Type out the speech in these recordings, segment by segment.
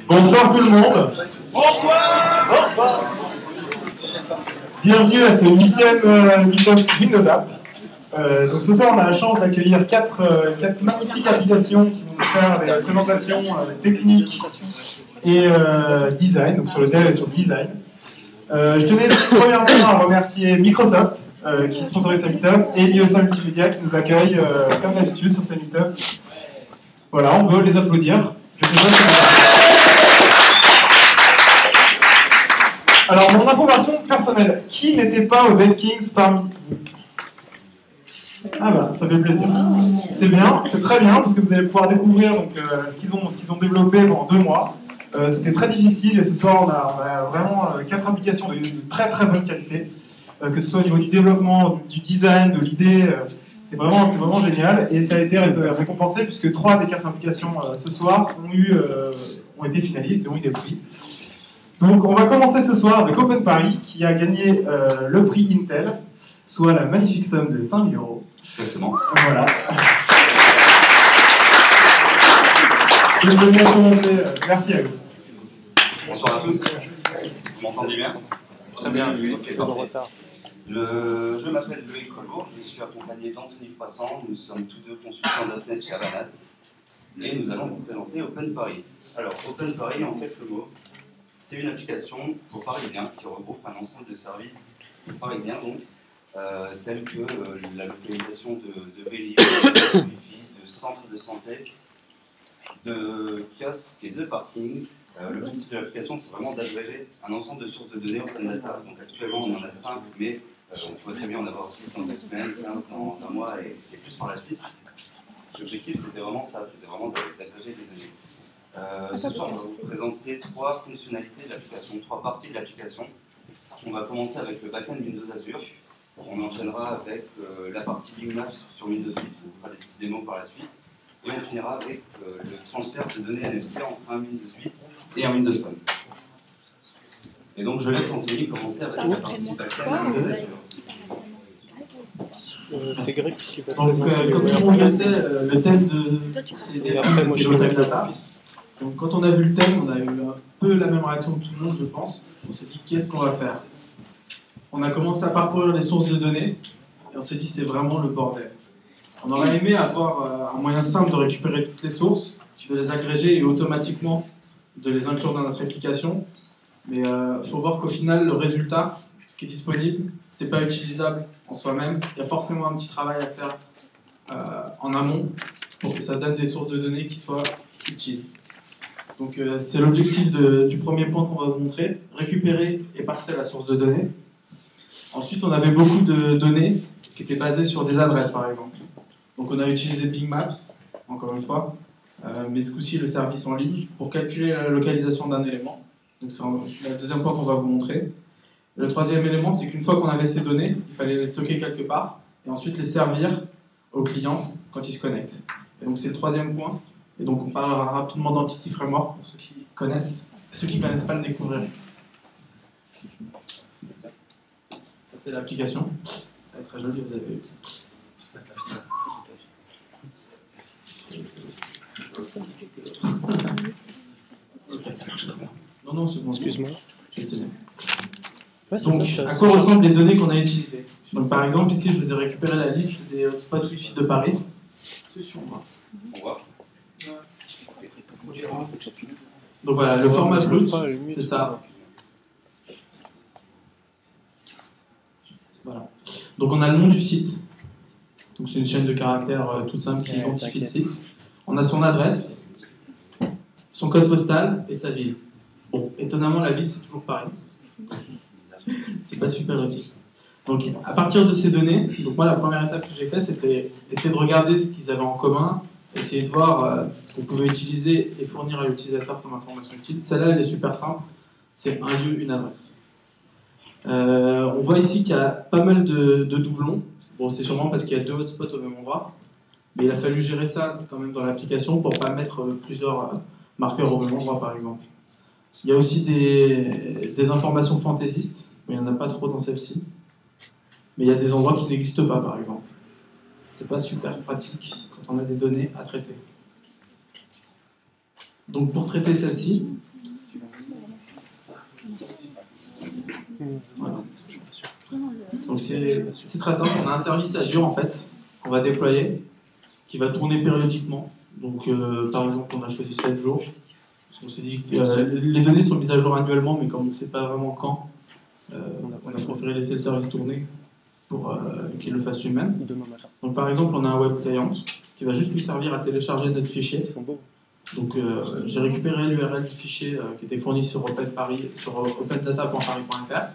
Bonsoir tout le monde. Bonsoir. Bienvenue à ce 8e Meetup Windows App. Donc ce soir, on a la chance d'accueillir quatre magnifiques applications qui vont nous faire des présentations techniques et design, donc sur le dev et sur le design. Je tenais premièrement à remercier Microsoft qui sponsorise ce Meetup et l'IESA Multimédia qui nous accueille comme d'habitude sur ces Meetup. Voilà, on peut les applaudir. Je sais pas si Alors, mon information personnelle, qui n'était pas au DevKings parmi vous? Ah bah, ça fait plaisir. C'est bien, c'est très bien, parce que vous allez pouvoir découvrir donc, ce qu'ils ont développé pendant 2 mois. C'était très difficile, et ce soir, on a vraiment 4 applications de très très bonne qualité, que ce soit au niveau du développement, du design, de l'idée, c'est vraiment génial, et ça a été récompensé, puisque 3 des 4 applications ce soir ont été finalistes et ont eu des prix. Donc on va commencer ce soir avec Open Paris qui a gagné le prix Intel, soit la magnifique somme de 5 000 €. Exactement. Voilà. Je vais bien commencer. Merci à vous. Bonsoir à tous. Vous m'entendez bien? Très bien, oui. Okay, je m'appelle Loïc Colbourg, je suis accompagné d'Anthony Froissant. Nous sommes tous deux consultants .NET chez Avanade. Et nous allons vous présenter Open Paris. Alors, Open Paris, en quelques mots, c'est une application pour Parisiens qui regroupe un ensemble de services parisiens, donc, tels que la localisation de Vélizy, de Wi-Fi, de centres de santé, de kiosques et de parking. L'objectif de l'application, c'est vraiment d'agréger un ensemble de sources de données open data. Donc actuellement, on en a 5, mais on pourrait très bien en avoir 6 dans 2 semaines, 15 dans un mois et plus par la suite. L'objectif, c'était vraiment ça, c'était vraiment d'agréger des données. Ce soir, on va vous présenter 3 fonctionnalités de l'application, 3 parties de l'application. On va commencer avec le backend Windows Azure. On enchaînera avec la partie Bing Maps sur Windows 8. On fera des petites démos par la suite. Et on finira avec le transfert de données NFC entre un Windows 8 et un Windows Phone. Et donc, je laisse Anthony commencer avec la partie backend Windows Azure. C'est Greg puisqu'il va Donc, comme tout le monde le sait, le thème c'est des open data. Donc quand on a vu le thème, on a eu un peu la même réaction que tout le monde, je pense. On s'est dit, qu'est-ce qu'on va faire? On a commencé à parcourir les sources de données, et on s'est dit, c'est vraiment le bordel. On aurait aimé avoir un moyen simple de récupérer toutes les sources, de les agréger et automatiquement de les inclure dans notre application. Mais il faut voir qu'au final, le résultat, ce qui est disponible, c'est pas utilisable en soi-même. Il y a forcément un petit travail à faire en amont pour que ça donne des sources de données qui soient utiles. Donc c'est l'objectif du premier point qu'on va vous montrer, récupérer et parser la source de données. Ensuite, on avait beaucoup de données qui étaient basées sur des adresses, par exemple. Donc on a utilisé Bing Maps, encore une fois, mais ce coup-ci le service en ligne, pour calculer la localisation d'un élément. Donc c'est le deuxième point qu'on va vous montrer. Et le troisième élément, c'est qu'une fois qu'on avait ces données, il fallait les stocker quelque part, et ensuite les servir au client quand il se connecte. Et donc c'est le troisième point. Et donc on parlera rapidement d'Entity Framework pour ceux qui connaissent. Ceux qui ne connaissent pas le découvrir. Ça c'est l'application. Elle est très jolie, vous avez vu. Ça marche comment? Non, c'est bon. Excuse-moi. Ouais, donc, à quoi ressemblent les données qu'on a utilisées? Donc, par exemple, ici, je vous ai récupéré la liste des hotspots Wi-Fi de Paris. C'est sur moi. On voit. Donc voilà, le format brut, c'est ça. Voilà. Donc on a le nom du site. Donc c'est une chaîne de caractères toute simple qui identifie le site. On a son adresse, son code postal et sa ville. Bon, étonnamment, la ville, c'est toujours Paris. C'est pas super utile. Donc à partir de ces données, donc moi la première étape que j'ai faite, c'était essayer de regarder ce qu'ils avaient en commun, essayer de voir ce qu'on pouvait utiliser et fournir à l'utilisateur comme information utile. Celle-là, elle est super simple. C'est un lieu, une adresse. On voit ici qu'il y a pas mal de doublons. Bon, c'est sûrement parce qu'il y a 2 hotspots au même endroit. Mais il a fallu gérer ça quand même dans l'application pour ne pas mettre plusieurs marqueurs au même endroit, par exemple. Il y a aussi des informations fantaisistes, mais il n'y en a pas trop dans celle-ci. Mais il y a des endroits qui n'existent pas, par exemple. C'est pas super pratique quand on a des données à traiter. Donc pour traiter celle-ci, voilà. Donc c'est très simple, on a un service Azure en fait, qu'on va déployer, qui va tourner périodiquement. Donc par exemple on a choisi 7 jours, parce qu'on s'est dit que les données sont mises à jour annuellement, mais comme on ne sait pas vraiment quand, on a préféré laisser le service tourner pour qu'il le fasse lui-même. Donc par exemple on a un web client qui va juste nous servir à télécharger notre fichier. Donc j'ai récupéré l'URL du fichier qui était fourni sur opendata.paris.fr.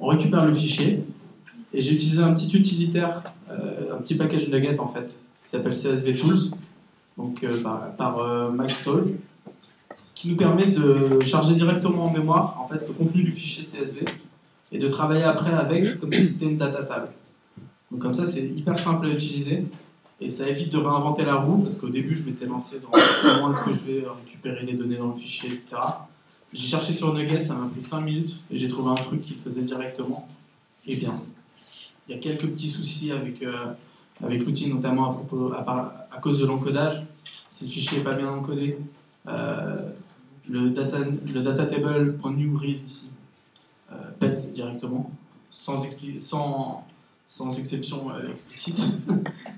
On récupère le fichier et j'ai utilisé un petit utilitaire, un petit package Nugget en fait, qui s'appelle CSV Tools, donc par Maxstall, qui nous permet de charger directement en mémoire en fait le contenu du fichier CSV et de travailler après avec comme si c'était une data table. Donc comme ça c'est hyper simple à utiliser et ça évite de réinventer la roue parce qu'au début je m'étais lancé dans comment est-ce que je vais récupérer les données dans le fichier, etc. J'ai cherché sur Nugget, ça m'a pris 5 minutes et j'ai trouvé un truc qui le faisait directement et bien. Il y a quelques petits soucis avec l'outil, notamment à cause de l'encodage. Si le fichier n'est pas bien encodé, le data table.newRead ici pète directement, sans exception explicite.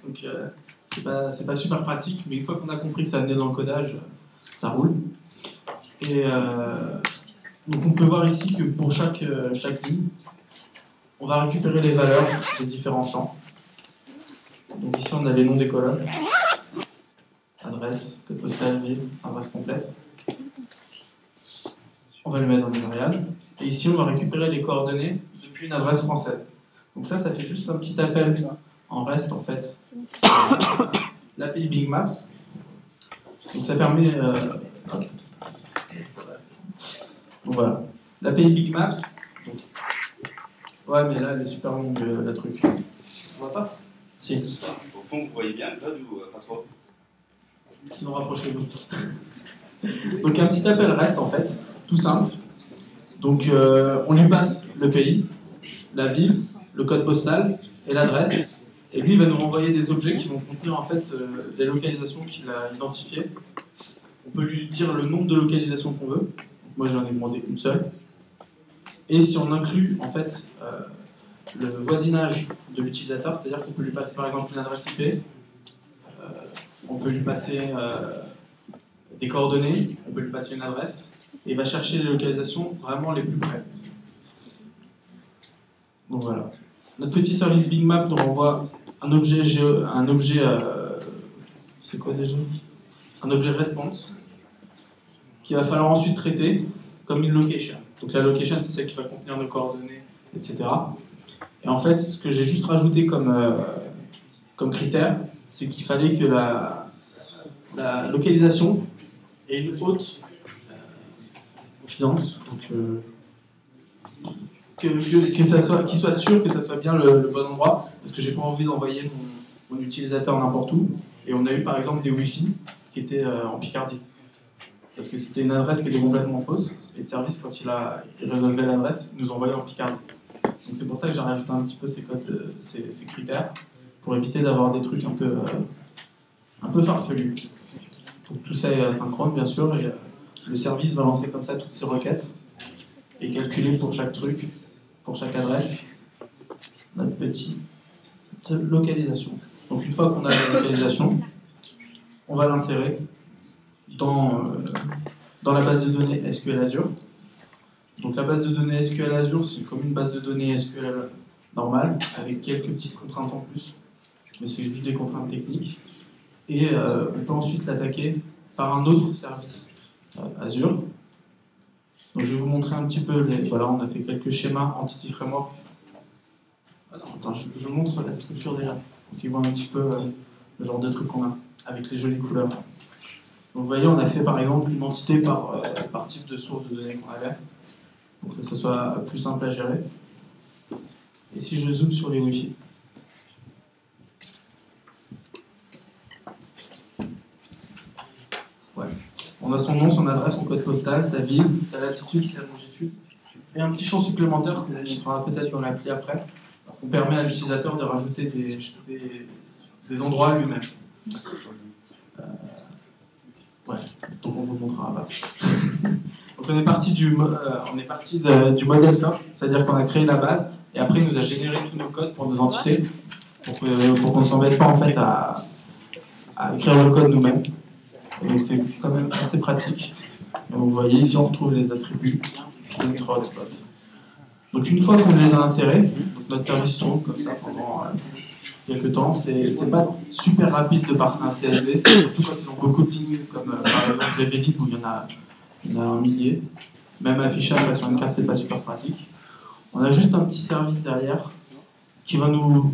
Donc c'est pas super pratique, mais une fois qu'on a compris que ça venait de l'encodage, ça roule. Et donc on peut voir ici que pour chaque ligne, on va récupérer les valeurs des différents champs. Donc ici on a les noms des colonnes, adresse, code postal, ville, adresse complète. On va le mettre dans une variable. Et ici on va récupérer les coordonnées depuis une adresse française. Donc ça fait juste un petit appel en REST en fait. L'API Big Maps. Donc ça permet... Donc voilà. L'API Big Maps. Donc... Ouais, mais là, elle est super longue, la truc. Tu vois pas? Si. Au fond, vous voyez bien le code ou pas trop? Sinon, rapprochez-vous. Donc un petit appel REST en fait, tout simple. Donc on lui passe le pays, la ville, le code postal et l'adresse. Et lui, il va nous renvoyer des objets qui vont contenir en fait les localisations qu'il a identifiées. On peut lui dire le nombre de localisations qu'on veut. Donc, moi, j'en ai demandé une seule. Et si on inclut en fait le voisinage de l'utilisateur, c'est-à-dire qu'on peut lui passer par exemple une adresse IP, on peut lui passer des coordonnées, on peut lui passer une adresse, et il va chercher les localisations vraiment les plus près. Donc voilà. Notre petit service Big Map nous renvoie un objet c'est quoi déjà? Un objet response qu'il va falloir ensuite traiter comme une location. Donc la location, c'est celle qui va contenir nos coordonnées, etc. Et en fait, ce que j'ai juste rajouté comme critère, c'est qu'il fallait que la localisation ait une haute confidence, donc qu'il soit sûr que ça soit bien le bon endroit, parce que j'ai pas envie d'envoyer mon utilisateur n'importe où. Et on a eu par exemple des Wi-Fi qui étaient en Picardie, parce que c'était une adresse qui était complètement fausse, et le service, quand il résolvait l'adresse, il nous envoyait en Picardie. Donc c'est pour ça que j'ai rajouté un petit peu ces codes, ces critères, pour éviter d'avoir des trucs un peu farfelus. Donc tout ça est asynchrone bien sûr, et le service va lancer comme ça toutes ses requêtes, et calculer pour chaque truc, pour chaque adresse, notre petite localisation. Donc une fois qu'on a la localisation, on va l'insérer dans la base de données SQL Azure. Donc la base de données SQL Azure, c'est comme une base de données SQL normale, avec quelques petites contraintes en plus, mais c'est juste des contraintes techniques. Et on peut ensuite l'attaquer par un autre service Azure. Donc je vais vous montrer un petit peu, voilà, on a fait quelques schémas Entity Framework. Attends, je vous montre la structure déjà, pour qu'ils voient un petit peu le genre de truc qu'on a, avec les jolies couleurs. Donc vous voyez, on a fait par exemple une entité par type de source de données qu'on avait, pour que ce soit plus simple à gérer. Et si je zoome sur les Wi-Fi, ouais. On a son nom, son adresse, son code postal, sa ville, sa latitude, sa longitude, et un petit champ supplémentaire qu'on montrera peut-être dans l'appli après, parce qu'on permet à l'utilisateur de rajouter des endroits lui-même. Ouais. Donc on vous montrera là. Donc on est parti du modèle first, c'est-à-dire qu'on a créé la base et après il nous a généré tous nos codes pour nos entités pour qu'on ne s'embête pas en fait à écrire le code nous-mêmes. Donc c'est quand même assez pratique. Donc, vous voyez ici on retrouve les attributs de notre hotspot. Donc une fois qu'on les a insérés, donc notre service tourne comme ça pendant quelques temps. C'est pas super rapide de parser un CSV, surtout quand ils ont beaucoup de lignes comme par exemple les Vélib où il y en a un millier. Même affichage là, sur une carte, c'est pas super pratique. On a juste un petit service derrière qui va nous...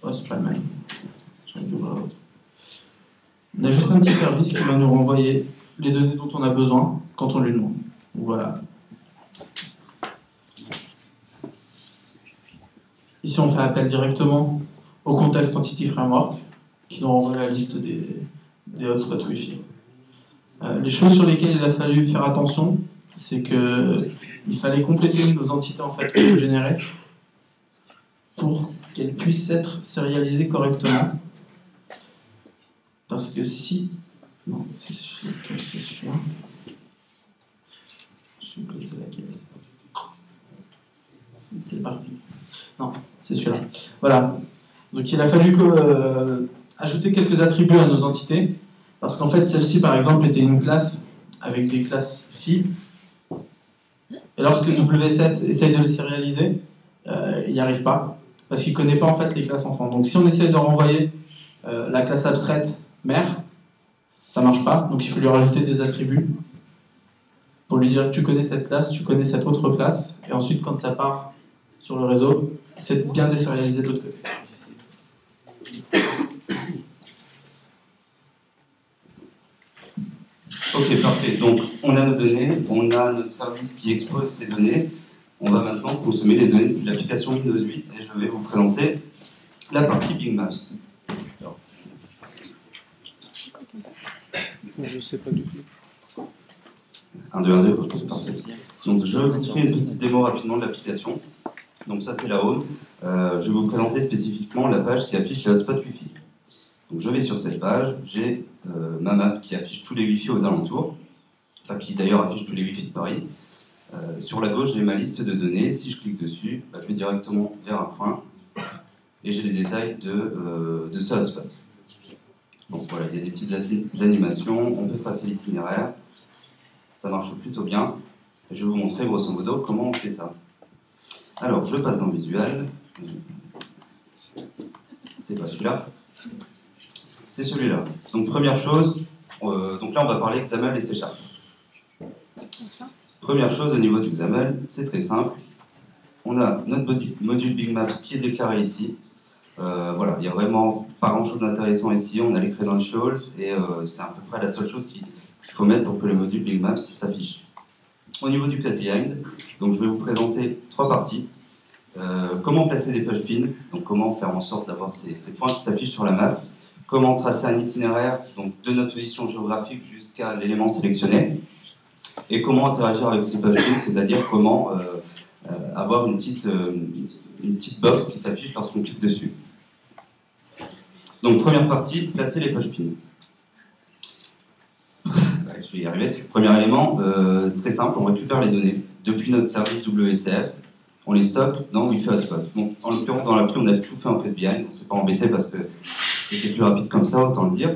Oh, c'est pas le même. On a juste un petit service qui va nous renvoyer les données dont on a besoin quand on lui demande. Voilà. Ici, on fait appel directement au Context Entity Framework qui nous renvoie la liste des hotspots Wi-Fi. Les choses sur lesquelles il a fallu faire attention, c'est qu'il fallait compléter nos entités en fait générées pour qu'elles puissent être sérialisées correctement. Parce que si... Non, c'est celui-là. Je suis placé laquelle. C'est parti. Non, c'est celui-là. Voilà. Donc il a fallu ajouter quelques attributs à nos entités. Parce qu'en fait, celle-ci, par exemple, était une classe avec des classes filles. Et lorsque WSF essaye de les sérialiser, il n'y arrive pas. Parce qu'il ne connaît pas en fait les classes enfants. Donc si on essaye de renvoyer la classe abstraite mère, ça ne marche pas. Donc il faut lui rajouter des attributs pour lui dire tu connais cette classe, tu connais cette autre classe. Et ensuite, quand ça part sur le réseau, c'est bien désérialisé de l'autre côté. Ok, parfait. Donc, on a nos données, on a notre service qui expose ces données. On va maintenant consommer les données de l'application Windows 8 et je vais vous présenter la partie Big Maps. Je ne sais pas du tout. 1, 2, 1, 2, parfait. Donc, je vous fais une petite démo rapidement de l'application. Donc, ça, c'est la home. Je vais vous présenter spécifiquement la page qui affiche les hotspots Wi-Fi. Donc, je vais sur cette page, j'ai ma map qui affiche tous les Wi-Fi aux alentours, enfin, qui d'ailleurs affiche tous les Wi-Fi de Paris. Sur la gauche, j'ai ma liste de données. Si je clique dessus, je vais directement vers un point et j'ai les détails de ce hotspot. Donc voilà, il y a des petites animations, on peut tracer l'itinéraire, ça marche plutôt bien. Je vais vous montrer grosso modo comment on fait ça. Alors, je passe dans Visual. C'est pas celui-là. C'est celui-là. Donc première chose, donc là on va parler XAML et C#. Première chose au niveau du XAML, c'est très simple. On a notre module Big Maps qui est déclaré ici. Voilà, il n'y a vraiment pas grand-chose d'intéressant ici. On a les credentials et c'est à peu près la seule chose qu'il faut mettre pour que le module Big Maps s'affiche. Au niveau du code behind, donc je vais vous présenter 3 parties. Comment placer des push pins, donc comment faire en sorte d'avoir ces points qui s'affichent sur la map. Comment tracer un itinéraire, donc de notre position géographique jusqu'à l'élément sélectionné. Et comment interagir avec ces push pins, c'est-à-dire comment avoir une petite box qui s'affiche lorsqu'on clique dessus. Donc première partie, placer les push pins. Je vais y arriver. Premier élément, très simple, on récupère les données depuis notre service WCF, on les stocke dans Wi-Fi Hotspot. Bon, en l'occurrence, dans l'appli, on a tout fait en code behind, on ne s'est pas embêté parce que c'était plus rapide comme ça, autant le dire.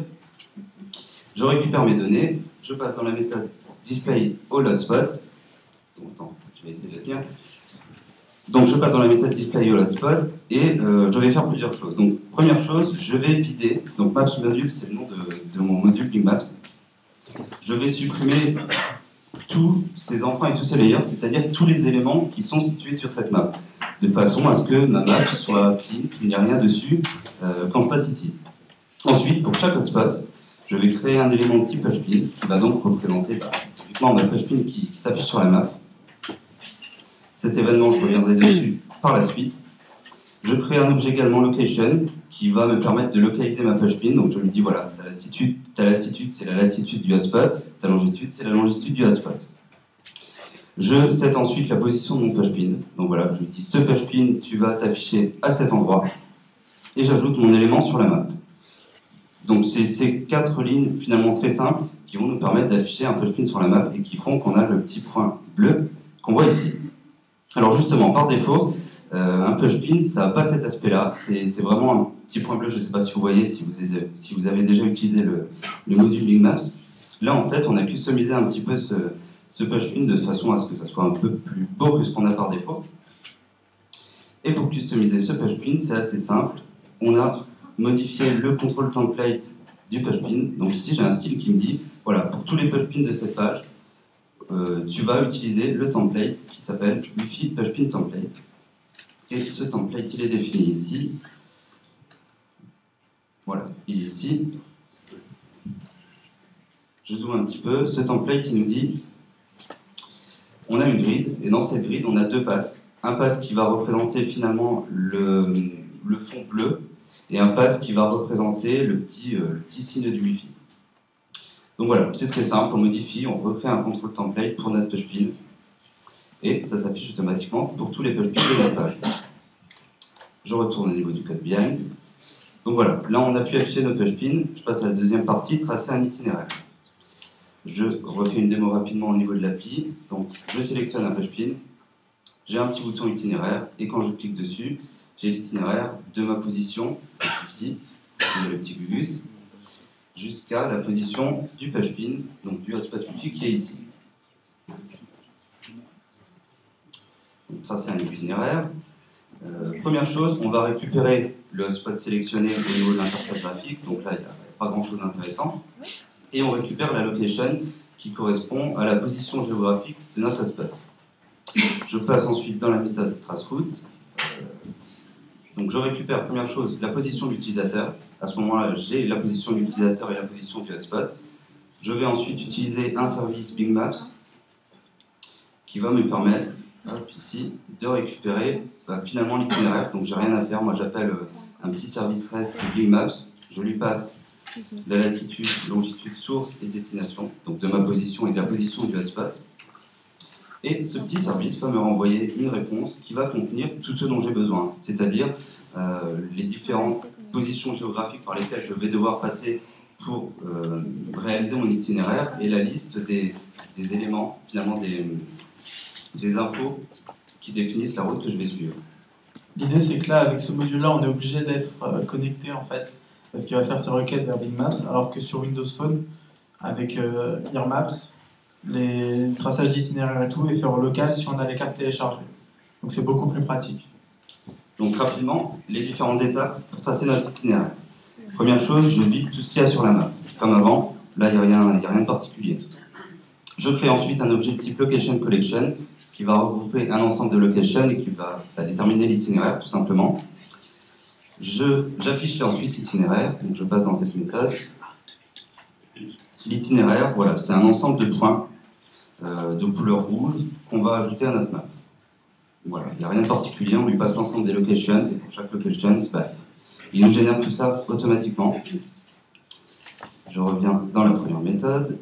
Je récupère mes données, je passe dans la méthode display all hotspot. Attends, je vais essayer de le dire. Donc je passe dans la méthode display all hotspot et je vais faire plusieurs choses. Donc première chose, je vais vider. Donc maps module, c'est le nom de mon module Big Maps. Je vais supprimer tous ces enfants et tous ces layers, c'est-à-dire tous les éléments qui sont situés sur cette map, de façon à ce que ma map soit clean, qu'il n'y ait rien dessus quand je passe ici. Ensuite, pour chaque hotspot, je vais créer un élément de type pushpin qui va donc représenter typiquement ma pushpin qui s'affiche sur la map. Cet événement, je reviendrai dessus par la suite. Je crée un objet également location qui va me permettre de localiser ma pushpin. Donc je lui dis voilà, ta latitude c'est la latitude du hotspot, ta longitude c'est la longitude du hotspot. Je set ensuite la position de mon pushpin. Donc voilà, je lui dis ce pushpin tu vas t'afficher à cet endroit. Et j'ajoute mon élément sur la map. Donc c'est ces 4 lignes finalement très simples qui vont nous permettre d'afficher un pushpin sur la map et qui font qu'on a le petit point bleu qu'on voit ici. Alors justement, par défaut, un pushpin, ça n'a pas cet aspect-là. C'est vraiment un petit point bleu. Je ne sais pas si vous voyez, si vous avez déjà utilisé le module Bing Maps. Là, en fait, on a customisé un petit peu ce pushpin de façon à ce que ça soit un peu plus beau que ce qu'on a par défaut. Et pour customiser ce pushpin, c'est assez simple. On a modifié le control template du pushpin. Donc ici, j'ai un style qui me dit, voilà, pour tous les pushpins de cette page, tu vas utiliser le template qui s'appelle Wi-Fi Pushpin Template. Et ce template, il est défini ici. Voilà, il est ici. Je zoome un petit peu. Ce template, il nous dit, on a une grid, et dans cette grid, on a deux passes. Un pass qui va représenter finalement le fond bleu, et un pass qui va représenter le petit signe du Wi-Fi. Donc voilà, c'est très simple, on modifie, on refait un contrôle template pour notre pushpin, et ça s'affiche automatiquement pour tous les pushpins de la page. Je retourne au niveau du code behind. Donc voilà, là on a pu afficher notre pushpin, je passe à la deuxième partie, tracer un itinéraire. Je refais une démo rapidement au niveau de l'appli, donc je sélectionne un pushpin, j'ai un petit bouton itinéraire, et quand je clique dessus, j'ai l'itinéraire de ma position, ici, le petit gugus, jusqu'à la position du pushpin, donc du hotspot Wi-Fi qui est ici. Donc ça c'est un itinéraire. Première chose, on va récupérer le hotspot sélectionné au niveau de l'interface graphique, donc là il n'y a pas grand chose d'intéressant, et on récupère la location qui correspond à la position géographique de notre hotspot. Je passe ensuite dans la méthode traceroute. Donc je récupère, première chose, la position de l'utilisateur. À ce moment-là, j'ai la position de l'utilisateur et la position du hotspot. Je vais ensuite utiliser un service Bing Maps qui va me permettre, hop, ici, de récupérer finalement l'itinéraire. Donc j'ai rien à faire, moi j'appelle un petit service REST Bing Maps. Je lui passe la latitude, longitude, source et destination, donc de ma position et de la position du hotspot. Et ce petit service va me renvoyer une réponse qui va contenir tout ce dont j'ai besoin, c'est-à-dire les différentes positions géographiques par lesquelles je vais devoir passer pour réaliser mon itinéraire et la liste des éléments, finalement des infos qui définissent la route que je vais suivre. L'idée c'est que là, avec ce module-là, on est obligé d'être connecté en fait, parce qu'il va faire ses requêtes vers Bing Maps, alors que sur Windows Phone, avec EarMaps, les traçages d'itinéraire et tout est fait en local si on a les cartes téléchargées. Donc c'est beaucoup plus pratique. Donc rapidement, les différentes étapes pour tracer notre itinéraire. Première chose, je vide tout ce qu'il y a sur la map. Comme avant, là il n'y a rien de particulier. Je crée ensuite un objet de type Location Collection qui va regrouper un ensemble de locations et qui va déterminer l'itinéraire tout simplement. J'affiche ensuite l'itinéraire, donc je passe dans cette méthode. L'itinéraire, voilà, c'est un ensemble de points de couleur rouge qu'on va ajouter à notre map. Voilà, il n'y a rien de particulier, on lui passe l'ensemble des locations et pour chaque location, il nous génère tout ça automatiquement. Je reviens dans la première méthode.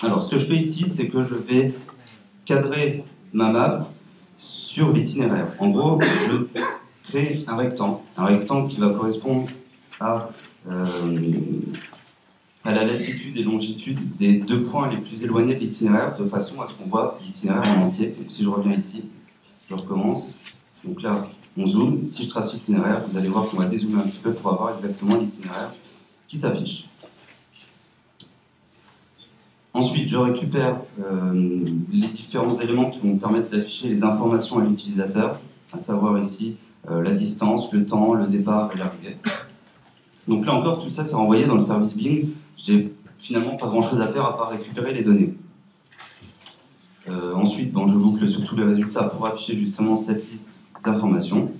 Alors, ce que je fais ici, c'est que je vais cadrer ma map sur l'itinéraire. En gros, je crée un rectangle qui va correspondre à la latitude et longitude des deux points les plus éloignés de l'itinéraire, de façon à ce qu'on voit l'itinéraire en entier. Donc, si je reviens ici, je recommence. Donc là, on zoome. Si je trace l'itinéraire, vous allez voir qu'on va dézoomer un petit peu pour avoir exactement l'itinéraire qui s'affiche. Ensuite, je récupère les différents éléments qui vont me permettre d'afficher les informations à l'utilisateur, à savoir ici la distance, le temps, le départ et l'arrivée. Donc là encore, tout ça c'est renvoyé dans le service Bing. J'ai finalement pas grand chose à faire à part récupérer les données. Ensuite, je boucle sur tous les résultats pour afficher justement cette liste d'informations.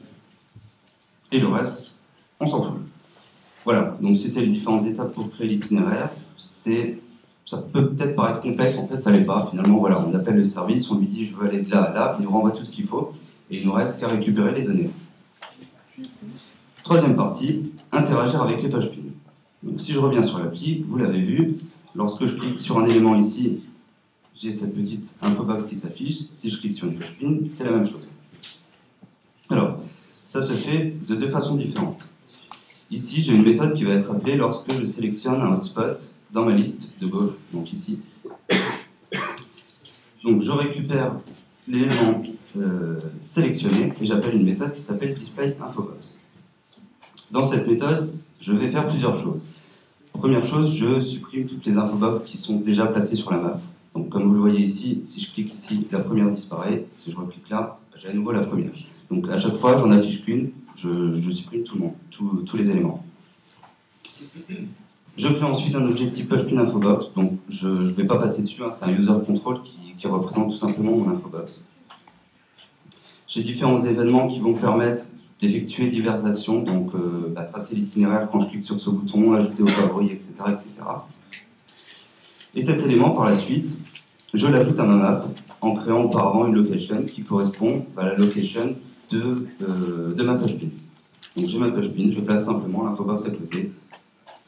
Et le reste, on s'en fout. Voilà, donc c'était les différentes étapes pour créer l'itinéraire. Ça peut peut-être paraître complexe, en fait ça l'est pas. Finalement, voilà, on appelle le service, on lui dit je veux aller de là à là, il nous renvoie tout ce qu'il faut, et il nous reste qu'à récupérer les données. Troisième partie, interagir avec les pushpins. Donc si je reviens sur l'appli, vous l'avez vu, lorsque je clique sur un élément ici, j'ai cette petite infobox qui s'affiche. Si je clique sur une pushpin, c'est la même chose. Alors, ça se fait de deux façons différentes. Ici, j'ai une méthode qui va être appelée lorsque je sélectionne un hotspot dans ma liste de gauche, donc ici. Donc je récupère l'élément sélectionné et j'appelle une méthode qui s'appelle displayInfobox. Dans cette méthode, je vais faire plusieurs choses. Première chose, je supprime toutes les infobox qui sont déjà placées sur la map. Donc comme vous le voyez ici, si je clique ici, la première disparaît. Si je reclique là, j'ai à nouveau la première. Donc à chaque fois, j'en affiche qu'une, je supprime tout le monde, tous les éléments. Je crée ensuite un objet type pushPinInfobox, donc je ne vais pas passer dessus, hein, c'est un user control qui représente tout simplement mon infobox. J'ai différents événements qui vont permettre d'effectuer diverses actions, donc tracer l'itinéraire quand je clique sur ce bouton, ajouter aux favoris, etc., etc. Et cet élément, par la suite, je l'ajoute à ma map en créant auparavant une location qui correspond à la location de ma pushpin. Donc j'ai ma pushpin, je place simplement l'infobox à côté,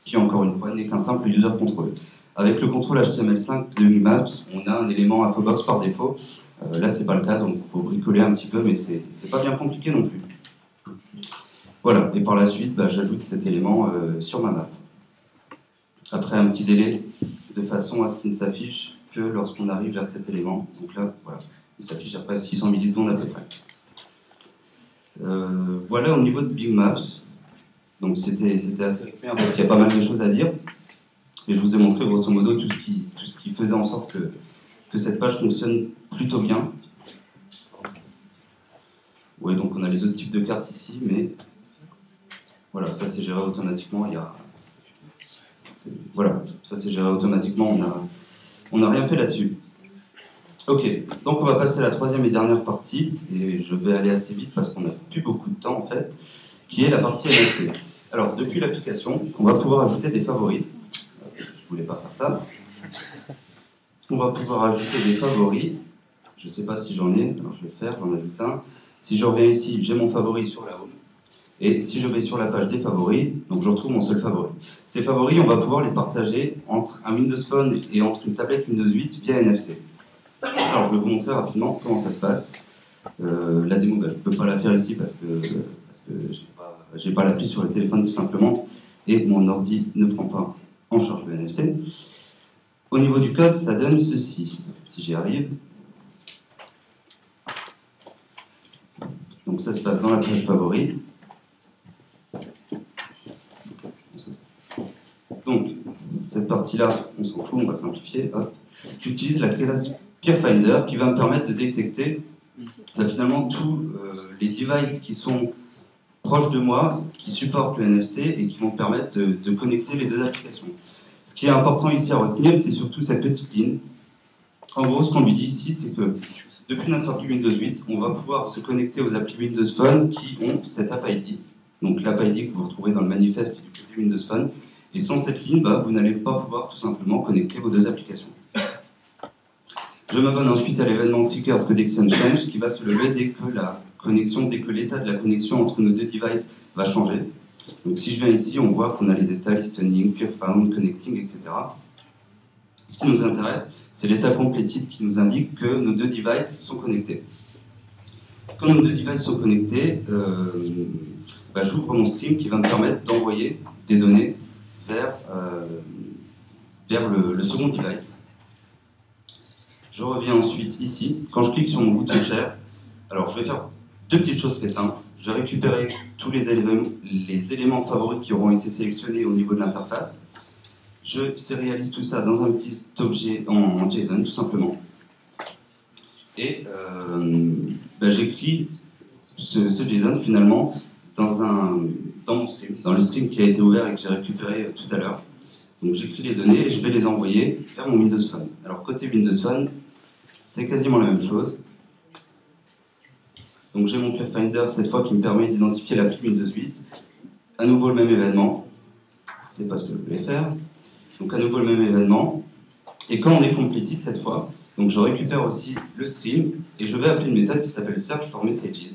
qui encore une fois n'est qu'un simple user control. Avec le contrôle HTML5 de Maps, on a un élément infobox par défaut. Là, c'est pas le cas, donc il faut bricoler un petit peu, mais c'est pas bien compliqué non plus. Voilà, et par la suite, j'ajoute cet élément sur ma map. Après un petit délai, de façon à ce qu'il ne s'affiche que lorsqu'on arrive vers cet élément. Donc là, voilà, il s'affiche après 600 millisecondes à peu près. Voilà au niveau de Big Maps. Donc c'était assez récurrent parce qu'il y a pas mal de choses à dire. Et je vous ai montré grosso modo tout ce qui faisait en sorte que cette page fonctionne plutôt bien. Oui, donc on a les autres types de cartes ici, mais voilà, ça c'est géré automatiquement. Voilà, ça c'est géré automatiquement, on n'a rien fait là-dessus. Ok, donc on va passer à la troisième et dernière partie, et je vais aller assez vite parce qu'on n'a plus beaucoup de temps en fait, qui est la partie NFC. Alors, depuis l'application, on va pouvoir ajouter des favoris. Je ne voulais pas faire ça. On va pouvoir ajouter des favoris. Je ne sais pas si j'en ai, alors je vais faire, j'en ajoute un. Si je reviens ici, j'ai mon favori sur la home. Et si je vais sur la page des favoris, donc je retrouve mon seul favori. Ces favoris, on va pouvoir les partager entre un Windows Phone et entre une tablette Windows 8 via NFC. Alors, je vais vous montrer rapidement comment ça se passe. La démo, je ne peux pas la faire ici parce que je n'ai pas l'appli sur le téléphone tout simplement, et mon ordi ne prend pas en charge le NFC. Au niveau du code, ça donne ceci, si j'y arrive. Donc ça se passe dans la page favori. Donc, cette partie-là, on s'en fout, on va simplifier. J'utilise la classe PeerFinder qui va me permettre de détecter finalement tous les devices qui sont proches de moi, qui supportent le NFC et qui vont permettre de connecter les deux applications. Ce qui est important ici à retenir, c'est surtout cette petite ligne. En gros, ce qu'on lui dit ici, c'est que depuis notre appli Windows 8, on va pouvoir se connecter aux applis Windows Phone qui ont cette App ID. Donc l'App ID que vous retrouvez dans le manifeste du côté Windows Phone. Et sans cette ligne, vous n'allez pas pouvoir tout simplement connecter vos deux applications. Je m'abonne ensuite à l'événement Triggered Connection Change qui va se lever dès que l'état de la connexion entre nos deux devices va changer. Donc si je viens ici, on voit qu'on a les états listening, peerfound, connecting, etc. Ce qui nous intéresse, c'est l'état completed qui nous indique que nos deux devices sont connectés. Quand nos deux devices sont connectés, j'ouvre mon stream qui va me permettre d'envoyer des données vers le second device. Je reviens ensuite ici. Quand je clique sur mon bouton Share, alors je vais faire deux petites choses très simples. Je vais récupérer tous les éléments favoris qui auront été sélectionnés au niveau de l'interface. Je sérialise tout ça dans un petit objet en JSON, tout simplement. Et j'écris ce JSON finalement dans mon stream, dans le stream qui a été ouvert et que j'ai récupéré tout à l'heure. Donc j'écris les données et je vais les envoyer vers mon Windows Phone. Alors côté Windows Phone, c'est quasiment la même chose. Donc j'ai mon PeerFinder cette fois qui me permet d'identifier l'appli Windows 8. À nouveau le même événement. C'est pas ce que je voulais faire. Donc à nouveau le même événement. Et quand on est completed cette fois, donc je récupère aussi le stream et je vais appeler une méthode qui s'appelle Search for Messages,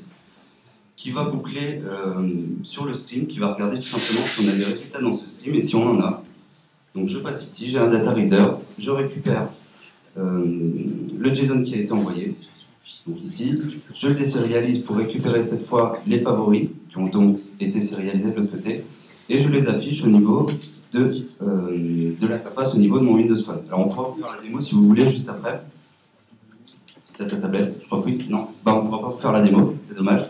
qui va boucler sur le stream, qui va regarder tout simplement si on a des résultats dans ce stream et si on en a. Donc je passe ici, j'ai un data reader, je récupère le JSON qui a été envoyé. Donc ici, je le désérialise pour récupérer cette fois les favoris qui ont donc été sérialisés de l'autre côté. et je les affiche au niveau de l'interface, au niveau de mon Windows Phone. Alors on pourra vous faire la démo si vous voulez juste après. C'est ta tablette, je crois que oui. Non, bah, on ne pourra pas vous faire la démo, c'est dommage.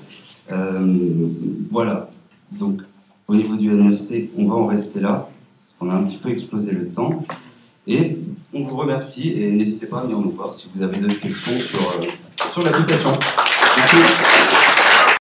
Voilà, donc au niveau du NFC, on va en rester là, parce qu'on a un petit peu explosé le temps. Et on vous remercie et n'hésitez pas à venir nous voir si vous avez d'autres questions sur l'application. Merci.